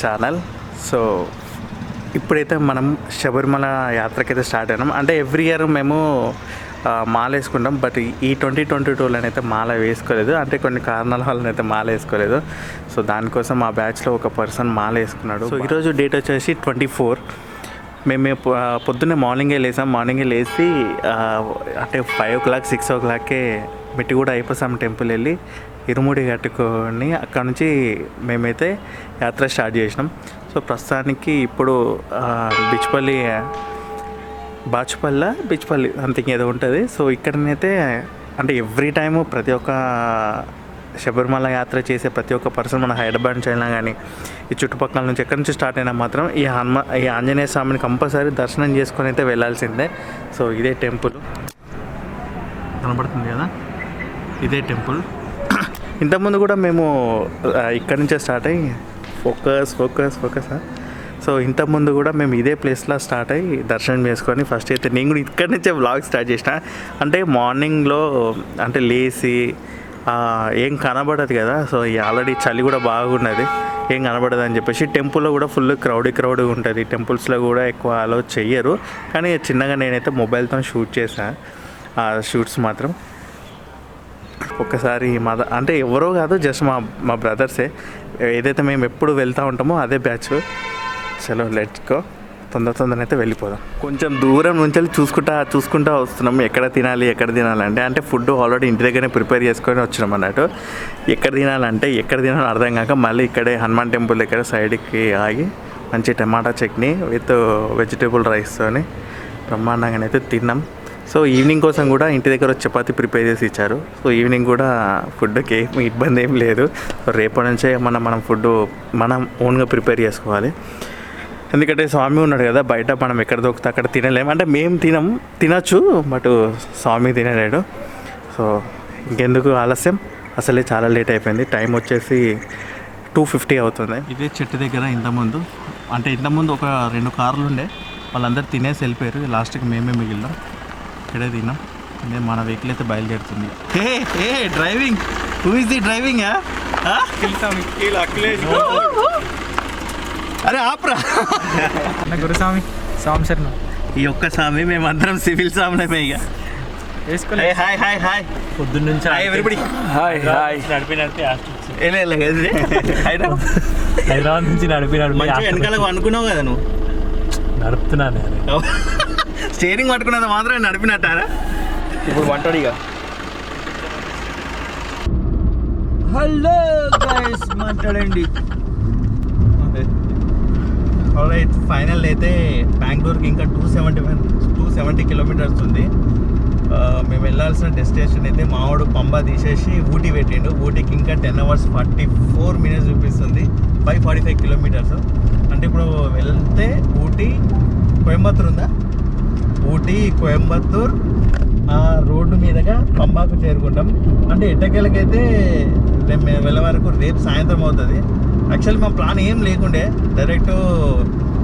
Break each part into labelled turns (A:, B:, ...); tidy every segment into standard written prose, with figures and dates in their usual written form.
A: Channel. So ఇప్పుడైతే మనం Sabarimala యాత్రకైతే start అయినాం. అంటే ఎవ్రీ ఇయర్ మేము మాల వేసుకుంటాం, బట్ ఈ 2022లో అయితే మాల వేసుకోలేదు. అంటే కొన్ని కారణాల వల్ల అయితే మాల వేసుకోలేదు. సో దానికోసం మా బ్యాచ్లో ఒక పర్సన్ మాల వేసుకున్నాడు. సో ఈరోజు డేట్ వచ్చేసి 24. మేము పొద్దున్నే మార్నింగే లేచి అంటే 5 o'clock 6 o'clockకే మిట్టిగూడ అయ్యప్పస్వామి టెంపుల్ వెళ్ళి ఇరుముడి కట్టుకొని అక్కడ నుంచి మేమైతే యాత్ర స్టార్ట్ చేసినాం. సో ప్రస్తుతానికి ఇప్పుడు బిచ్పల్లి సంథింగ్ ఏదో ఉంటుంది. సో ఇక్కడనైతే అంటే ఎవ్రీ టైము ప్రతి ఒక్క శబరిమల యాత్ర చేసే ప్రతి ఒక్క పర్సన్ మన హైదరాబాద్ నుంచి అయినా కానీ ఈ చుట్టుపక్కల నుంచి ఎక్కడి నుంచి స్టార్ట్ అయినా మాత్రం ఈ ఆంజనేయ స్వామిని కంపల్సరీ దర్శనం చేసుకొని అయితే వెళ్ళాల్సిందే. సో ఇదే టెంపుల్ కనబడుతుంది కదా, ఇదే టెంపుల్. ఇంతకుముందు కూడా మేము ఇక్కడి నుంచే స్టార్ట్ అయ్యి ఫోకస్ సో ఇంతకుముందు కూడా మేము ఇదే ప్లేస్లో స్టార్ట్ అయ్యి దర్శనం చేసుకొని ఫస్ట్ అయితే నేను కూడా ఇక్కడి నుంచే వ్లాగ్ స్టార్ట్ చేసిన. అంటే మార్నింగ్లో అంటే లేచి ఏం కనబడదు కదా, సో ఆల్రెడీ చలి కూడా బాగున్నది, ఏం కనబడదు అని చెప్పేసి టెంపుల్లో కూడా ఫుల్ క్రౌడ్ ఉంటుంది. టెంపుల్స్లో కూడా ఎక్కువ అలో చెయ్యరు, కానీ చిన్నగా నేనైతే మొబైల్తో షూట్ చేశాను. ఆ షూట్స్ మాత్రం ఒక్కసారి అంటే ఎవరో కాదు, జస్ట్ మా బ్రదర్సే. ఏదైతే మేము ఎప్పుడు వెళ్తూ ఉంటామో అదే బ్యాచ్. చలో లెట్స్ గో, తొందరగా అయితే వెళ్ళిపోదాం. కొంచెం దూరం నుంచి చూసుకుంటా వస్తున్నాం ఎక్కడ తినాలి అంటే ఫుడ్ ఆల్రెడీ ఇంటి దగ్గరనే ప్రిపేర్ చేసుకొని వచ్చినాం అన్నట్టు. ఎక్కడ తినాలో అర్థం కాక మళ్ళీ ఇక్కడే హనుమాన్ టెంపుల్ దగ్గర సైడ్కి ఆగి మంచి టమాటా చట్నీ విత్ వెజిటేబుల్ రైస్తోని బ్రహ్మాండంగానైతే తిన్నాం. సో ఈవినింగ్ కోసం కూడా ఇంటి దగ్గర చపాతీ ప్రిపేర్ చేసి ఇచ్చారు. సో ఈవినింగ్ కూడా ఫుడ్కి ఏమి ఇబ్బంది ఏం లేదు. సో రేపటి నుంచే మనం ఫుడ్ మనం ఓన్గా ప్రిపేర్ చేసుకోవాలి. ఎందుకంటే స్వామి ఉన్నాడు కదా బయట, మనం ఎక్కడ దొరికితే అక్కడ తినలేము. అంటే మేము తినచ్చు, బట్ స్వామి తినలేడు. సో ఇంకెందుకు ఆలస్యం, అసలే చాలా లేట్ అయిపోయింది. టైం వచ్చేసి 2:50 అవుతుంది. ఇదే చెట్టు దగ్గర ఇంతకుముందు ఒక 2 కార్లు ఉండే, వాళ్ళందరూ తినేసి వెళ్ళిపోయారు. లాస్ట్కి మేమే మిగిలినాం, ఇక్కడే తిన్నాం. మన వెహికల్ అయితే బయలుదేరుతుంది. Driving, who is the driving? అరే ఆప్రా
B: గురుస్వామి స్వామి శర్మ.
A: ఈ ఒక్క స్వామి, మేమందరం సివిల్ స్వామినే. ఇక
B: వేసుకోలే.
A: హాయ్
B: పొద్దున్న నుంచి
A: ఎవ్రీబడి
B: నడిపి
A: హైదరాబాద్
B: నుంచి నడిపి
A: వెనకాల అనుకున్నావు కదా నువ్వు.
B: నడుపుతున్నాను,
A: స్టీరింగ్ పట్టుకున్నది మాత్రం నడిపినట్టారా?
B: ఇప్పుడు వంటడిగా. హలో గైస్, మాట్లాడండి.
A: ఆల్రైట్, ఫైనల్ అయితే బెంగళూరుకి ఇంకా 270 కిలోమీటర్స్ ఉంది. మేము వెళ్ళాల్సిన డెస్టినేషన్ అయితే మావాడు పంబా తీసేసి ఊటీ పెట్టిండు. ఊటీకి ఇంకా 10 hours 44 minutes చూపిస్తుంది, 545 kilometers. అంటే ఇప్పుడు వెళ్తే కోయంబత్తూర్ ఉందా, కోయంబత్తూర్ ఆ రోడ్డు మీదుగా పంబాకు చేరుకుంటాం. అంటే ఎట్టకేలకైతే మేము వెళ్ళే వరకు రేపు సాయంత్రం అవుతుంది. యాక్చువల్లీ మా ప్లాన్ ఏం లేకుండే, డైరెక్ట్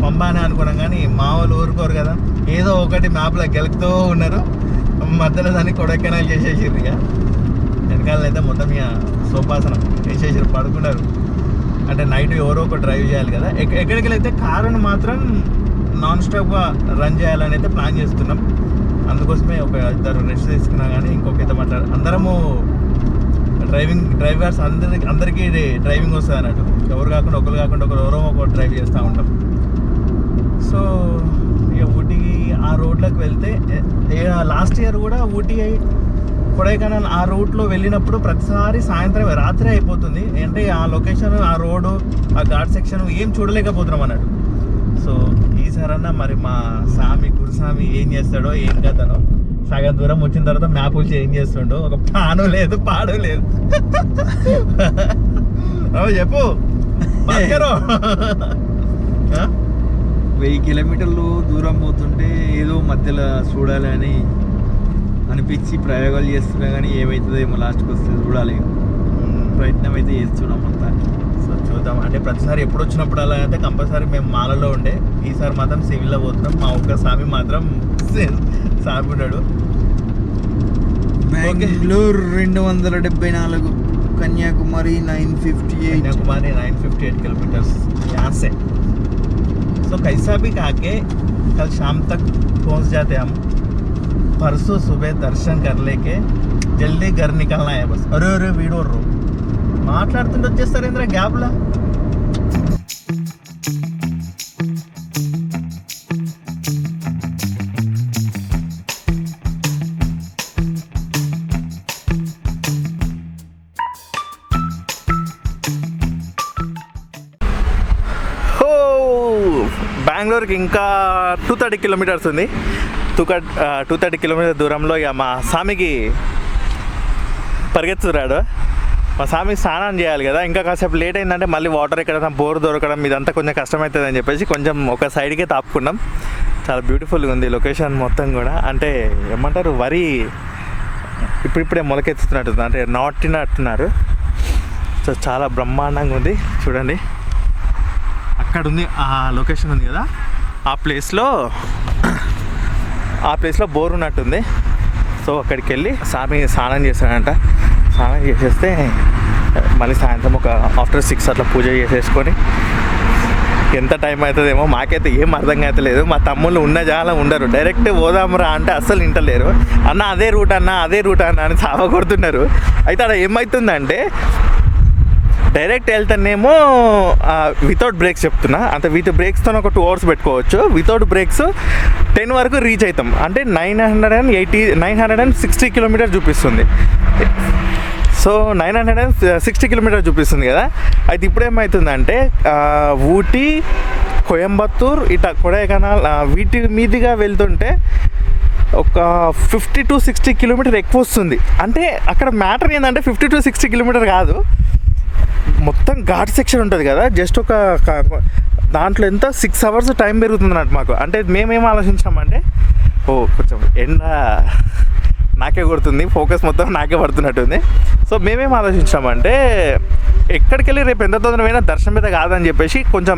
A: పంబా అని అనుకున్నాం, కానీ మా వాళ్ళు ఊరుకోరు కదా, ఏదో ఒకటి మ్యాప్లో గెలుపుతూ ఉన్నారు. మధ్యలో దాన్ని కొడైకెనాల్ చేసేసారు. ఇక వెనకాలైతే మొత్తం ఇక సోపాసనం వేసేసారు, పడుకున్నారు. అంటే నైట్ ఎవరో ఒక డ్రైవ్ చేయాలి కదా. ఎక్కడికి వెళ్తే కారును మాత్రం నాన్ స్టాప్గా రన్ చేయాలని అయితే ప్లాన్ చేస్తున్నాం. అందుకోసమే ఒక 2 రెస్ట్ తీసుకున్నా, కానీ ఇంకొకైతే అందరము డ్రైవర్స్ అందరికీ డ్రైవింగ్ వస్తుంది అన్నట్టు. ఒకరు కాకుండా ఎవరో ఒక డ్రైవ్ చేస్తూ ఉంటాం. సో ఇక ఊటీకి ఆ రోడ్లోకి వెళ్తే లాస్ట్ ఇయర్ కూడా ఊటీ కొడైకెనాల్ ఆ రూట్లో వెళ్ళినప్పుడు ప్రతిసారి సాయంత్రం రాత్రి అయిపోతుంది. అంటే ఆ లొకేషన్, ఆ రోడ్డు, ఆ ఘాట్ సెక్షన్ ఏం చూడలేకపోతున్నాం అన్నట్టు. సో ఈసారన్నా మరి మా గురుస్వామి ఏం చేస్తాడో ఏం కథనో. సగం దూరం వచ్చిన తర్వాత మ్యాపులు చేంజ్ చేస్తుండో, ఒక పాను లేదు పాడు లేదు. చెప్పు
B: 1000 kilometers దూరం పోతుంటే ఏదో మధ్యలో చూడాలి అని అనిపించి ప్రయోగాలు చేస్తున్నా, కానీ ఏమవుతుందో ఏమో లాస్ట్కి వస్తుంది చూడాలి. ప్రయత్నం అయితే చేస్తున్నాం అంతా.
A: సో చూద్దాం. అంటే ప్రతిసారి ఎప్పుడు వచ్చినప్పుడు అలా అయితే కంపల్సరీ మేము మాలలో ఉండే, ఈసారి మాత్రం సివిల్లో పోతున్నాం. మా ఒక్క స్వామి మాత్రం సామి ఉన్నాడు.
B: బెంగళూరు 274. कन्याकुमारी 958
A: कन्याकुमारी 958 किलोमीटर यहाँ से। तो कैसा भी खाके कल शाम तक पहुँच जाते हम। परसों सुबह दर्शन कर लेके जल्दी घर निकलना है बस। अरे अरे वीडियो रो మాట్లాడుతుంటే వచ్చేస్తారు ఏంద్రా గ్యాప్లా. బెంగళూరుకి ఇంకా 230 కిలోమీటర్స్ ఉంది. 230 కిలోమీటర్ దూరంలో ఇక మా స్వామికి పరిగెత్తురాడు. మా స్వామికి స్నానం చేయాలి కదా, ఇంకా కాసేపు లేట్ అయిందంటే మళ్ళీ వాటర్ ఎక్కడైనా బోర్ దొరకడం ఇదంతా కొంచెం కష్టమవుతుంది అని చెప్పేసి కొంచెం ఒక సైడ్కే తాపుకున్నాం. చాలా బ్యూటిఫుల్గా ఉంది లొకేషన్ మొత్తం కూడా. అంటే ఏమంటారు, వరి ఇప్పుడిప్పుడే మొలకెత్తుతున్నట్టుంది, అంటే నాటినట్టున్నారు. సో చాలా బ్రహ్మాండంగా ఉంది చూడండి. అక్కడ ఉంది ఆ లొకేషన్ ఉంది కదా, ఆ ప్లేస్లో బోర్ ఉన్నట్టుంది. సో అక్కడికి వెళ్ళి స్వామి స్నానం చేశాడంట. స్నానం చేసేస్తే మళ్ళీ సాయంత్రం ఒక ఆఫ్టర్ 6 అట్లా పూజ చేసేసుకొని ఎంత టైం అవుతుందేమో మాకైతే ఏం అర్థం కావట్లేదు. మా తమ్ముళ్ళు ఉన్న జాగా ఉండరు, డైరెక్ట్ పోదాంరా అంటే అస్సలు వింటలేరు. అన్న అదే రూట్ అన్న అని సావ కొడుతున్నారు. అయితే అక్కడ ఏమవుతుందంటే డైరెక్ట్ వెళ్తానేమో వితౌట్ బ్రేక్స్ చెప్తున్నా, అంటే విత్ బ్రేక్స్తో ఒక 2 hours పెట్టుకోవచ్చు. వితౌట్ బ్రేక్స్ 10 వరకు రీచ్ అవుతాం. అంటే 960 కిలోమీటర్ చూపిస్తుంది. సో 960 కిలోమీటర్ చూపిస్తుంది కదా. అయితే ఇప్పుడు ఏమవుతుందంటే ఊటీ, కోయంబత్తూర్, ఇట్లా కొడైకెనాల్ వీటి మీదుగా వెళ్తుంటే ఒక 50 to 60 కిలోమీటర్ ఎక్కువ వస్తుంది. అంటే అక్కడ మ్యాటర్ ఏంటంటే 50 to 60 కిలోమీటర్ కాదు, మొత్తం ఘాట్ సెక్షన్ ఉంటుంది కదా, జస్ట్ ఒక దాంట్లో ఎంత 6 hours టైం పెరుగుతుంది అన్నట్టు మాకు. అంటే మేమేం ఆలోచించామంటే కొంచెం ఎండ నాకే కొడుతుంది, ఫోకస్ మొత్తం నాకే పడుతున్నట్టుంది. సో మేమేం ఆలోచించామంటే ఎక్కడికి వెళ్ళి రేపు ఎంత తొందర పోయినా దర్శనం మీద కాదని చెప్పేసి కొంచెం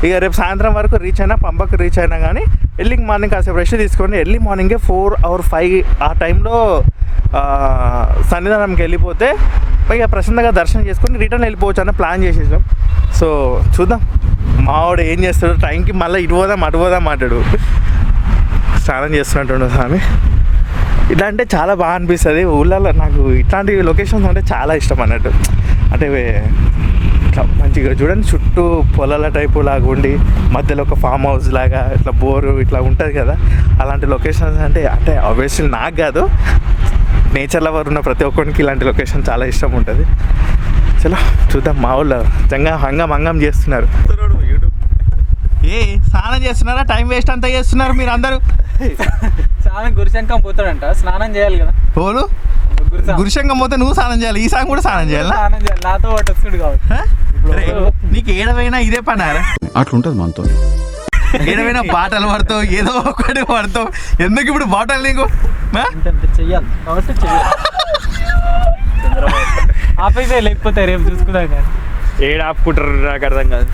A: ఇక రేపు సాయంత్రం వరకు రీచ్ అయినా, పంపకు రీచ్ అయినా కానీ ఎర్లీ మార్నింగ్ కాసేపు రెస్ట్ తీసుకొని ఎర్లీ మార్నింగే 4 or 5 ఆ టైంలో సన్నిధానంకి వెళ్ళిపోతే ఇక ప్రశాంతంగా దర్శనం చేసుకొని రిటర్న్ వెళ్ళిపోవచ్చు అన్న ప్లాన్ చేసేసాం. సో చూద్దాం మావాడు ఏం చేస్తాడు. టైంకి మళ్ళీ ఇటు పోదాం అటు పోదాం అంటాడు. స్నానం చేస్తున్నట్టు స్వామి. ఇట్లా అంటే చాలా బాగా అనిపిస్తుంది. ఊళ్ళల్లో నాకు ఇట్లాంటి లొకేషన్స్ అంటే చాలా ఇష్టం అన్నట్టు. అంటే ఇట్లా మంచిగా చూడండి, చుట్టూ పొలాల టైపు లాగా ఉండి మధ్యలో ఒక ఫామ్ హౌస్ లాగా ఇట్లా బోరు ఇట్లా ఉంటుంది కదా, అలాంటి లొకేషన్స్ అంటే ఆబ్వియస్లీ నాకు కాదు, నేచర్ లవర్ ఉన్న ప్రతి ఒక్కరికి ఇలాంటి లొకేషన్ చాలా ఇష్టం ఉంటుంది. చలో చూద్దాం. మా ఊళ్ళో చంగా హంగం చేస్తున్నారు. స్నానం చేస్తున్నారా? టైం వేస్ట్ అంతా చేస్తున్నారు మీరు అందరూ.
C: స్నానం గురుశంకం పోతాడంట, స్నానం చేయాలి కదా.
A: పోలు గురుశంకం పోతే నువ్వు స్నానం చేయాలి, ఈ సాంగ్ కూడా స్నానం చేయాలి.
C: నాతో పాటు వస్తుడు కాబట్టి
A: నీకు ఏడవైనా ఇదే పనారా?
D: అట్లుంటది మనతో.
A: ఏడవైనా పాటలు పడతావు, ఏదో ఒకటి పడతావు. ఎందుకు ఇప్పుడు బాటలు నీకు
C: చెయ్యాలి కాబట్టి చెయ్యాలి. ఆపైతే లేకపోతే రేపు చూసుకుందాం కానీ
B: ఏడు ఆపుకుంటారు నాకు అర్థం కాదు.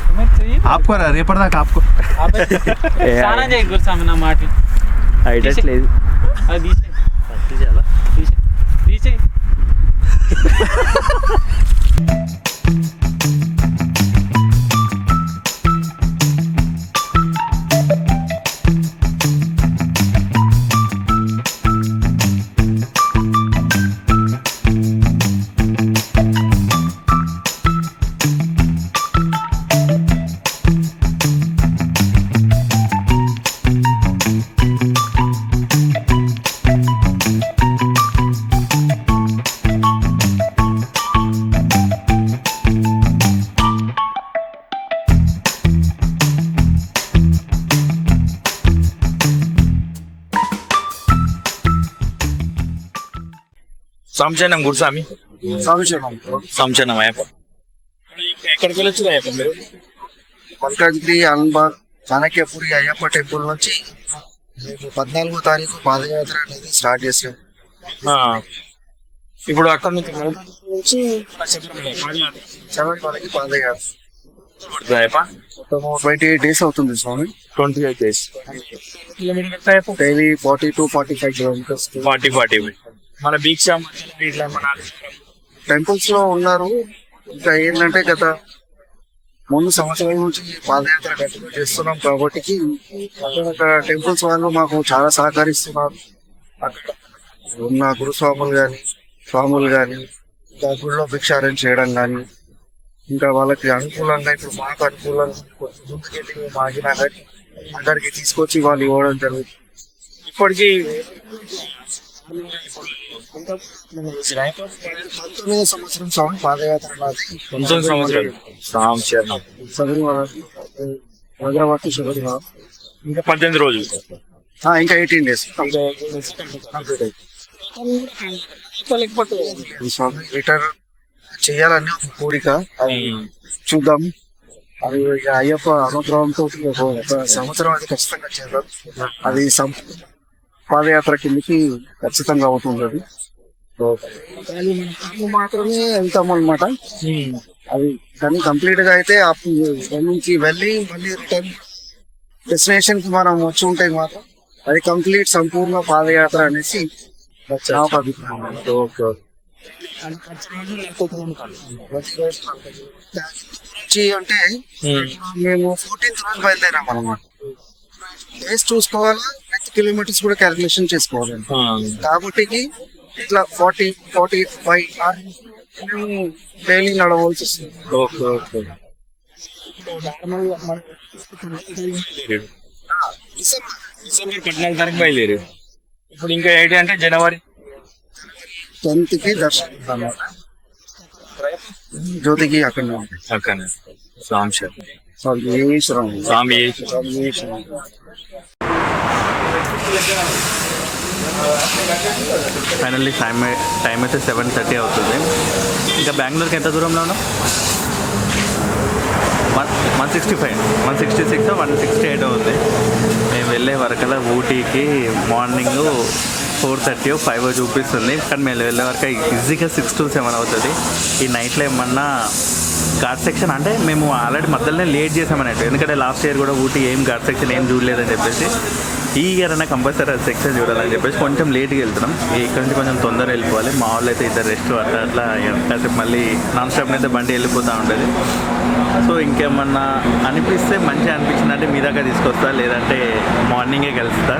A: ఆపుకోరా, రేపటిదాకా ఆపుకో.
C: స్నానం చేయి గురుస్వామి, నా మాట
B: ఐడియా లేదు.
C: అది తీసేయి.
B: సంశయనం గురుస్వామి, సంశయనం అయ్యప్ప. ఎక్కడికి వెళ్ళొచ్చు అయ్యప్ప మీరు?
E: మల్కాజ్గిరి, అల్బాగ్, చాణక్యపురి అయ్యప్ప టెంపుల్ నుంచి 14వ తారీఖు పాదయాత్ర అనేది స్టార్ట్ చేసాం.
B: ఇప్పుడు అక్కడ నుంచి
E: శబరిమలకి పాదయాత్ర
B: అయ్యప్ప
E: 28 days అవుతుంది స్వామి.
B: 28 days.
E: Daily 40 to 45 kilometers.
B: 40 మన దీక్ష ఇట్లా మన
E: టెంపుల్స్ లో ఉన్నారు. ఇంకా ఏంటంటే గత 3 సంవత్సరాల నుంచి పాదయాత్ర కంటిన్యూ చేస్తున్నాం కాబట్టి అక్కడ టెంపుల్స్ వాళ్ళు మాకు చాలా సహకరిస్తున్నారు. అక్కడ ఉన్న గురుస్వాములు కానీ స్వాములు కానీ ఇంకా గుడిలో భిక్ష అరేంజ్ చేయడం కానీ ఇంకా వాళ్ళకి అనుకూలంగా ఇప్పుడు మాకు అనుకూలంగా కొంచెం ముందుకెళ్ళి మేము ఆగినా కానీ అక్కడికి తీసుకొచ్చి వాళ్ళు ఇవ్వడం జరుగుతుంది. ఇప్పటికీ 19వ సంవత్సరం స్వామి పాదయాత్ర నాది.
B: 19 సంవత్సరాలు
E: శబరిమల భద్రవతి శబరిమల
B: ఇంకా 18 రోజులు.
E: ఇంకా 18 days స్వామి రిటర్న్ చేయాలని ఒక కోరిక. అది చూద్దాం. అది ఇక అయ్యప్ప అనుగ్రహంతో ఒక సంవత్సరం అది ఖచ్చితంగా చేద్దాం. అది పాదయాత్ర కిందకి ఖచ్చితంగా అవుతుంది. అది మాత్రమే వెళ్తాం అనమాట. అది కానీ కంప్లీట్ గా అయితే దాని నుంచి వెళ్ళి మళ్ళీ రిటర్న్ డెస్టినేషన్ కి మనం వచ్చి ఉంటే మాత్రం అది కంప్లీట్ సంపూర్ణ పాదయాత్ర అనేసి నా ఒక అభిప్రాయం. అంటే మేము 14th రోజు బయలుదేరాం అనమాట. డేస్ చూసుకోవాలా, 10 kilometers కూడా క్యాలిక్యులేషన్ చేసుకోవాలి. కాబట్టి ఇట్లా 40-45 మేము డైలీ నడవలసి వస్తుంది.
B: డిసెంబర్ 14 తారీఖు బయలుదేరు. ఇప్పుడు ఇంకా 8 అంటే జనవరి
E: 10th కి దర్శనం జ్యోతికి అక్కడ
B: స్వామి
A: ఫైనల్లీ టైం అయితే 7:30 అవుతుంది. ఇంకా బెంగళూరుకి ఎంత దూరంలో ఉన్నాం? 166 168 అవుతుంది. మేము వెళ్ళే వరకల్లా ఊటీకి మార్నింగ్ 4:30 5 చూపిస్తుంది. కానీ మేము వెళ్ళే వరకు ఈజీగా 6 to 7 అవుతుంది. ఈ నైట్లో ఏమన్నా ఘాట్ సెక్షన్ అంటే మేము ఆల్రెడీ మధ్యలోనే లేట్ చేసామన్నట్టు. ఎందుకంటే లాస్ట్ ఇయర్ కూడా ఊటీ ఏం ఘాట్ సెక్షన్ ఏం చూడలేదని చెప్పేసి ఈ ఇయర్ అయినా కంపల్సరీ అది సెక్షన్ చూడాలని చెప్పేసి కొంచెం లేట్గా వెళ్తున్నాం. ఇక్కడ నుంచి కొంచెం తొందరగా వెళ్ళిపోవాలి. మా వాళ్ళు అయితే ఇద్దరు రెస్ట్ అట్లా కాసేపు మళ్ళీ నాన్ స్టాప్ అయితే బండి వెళ్ళిపోతూ ఉంటుంది. సో ఇంకేమన్నా అనిపిస్తే మంచిగా అనిపించిందంటే మీ దాకా తీసుకొస్తా, లేదంటే మార్నింగే కలుస్తా.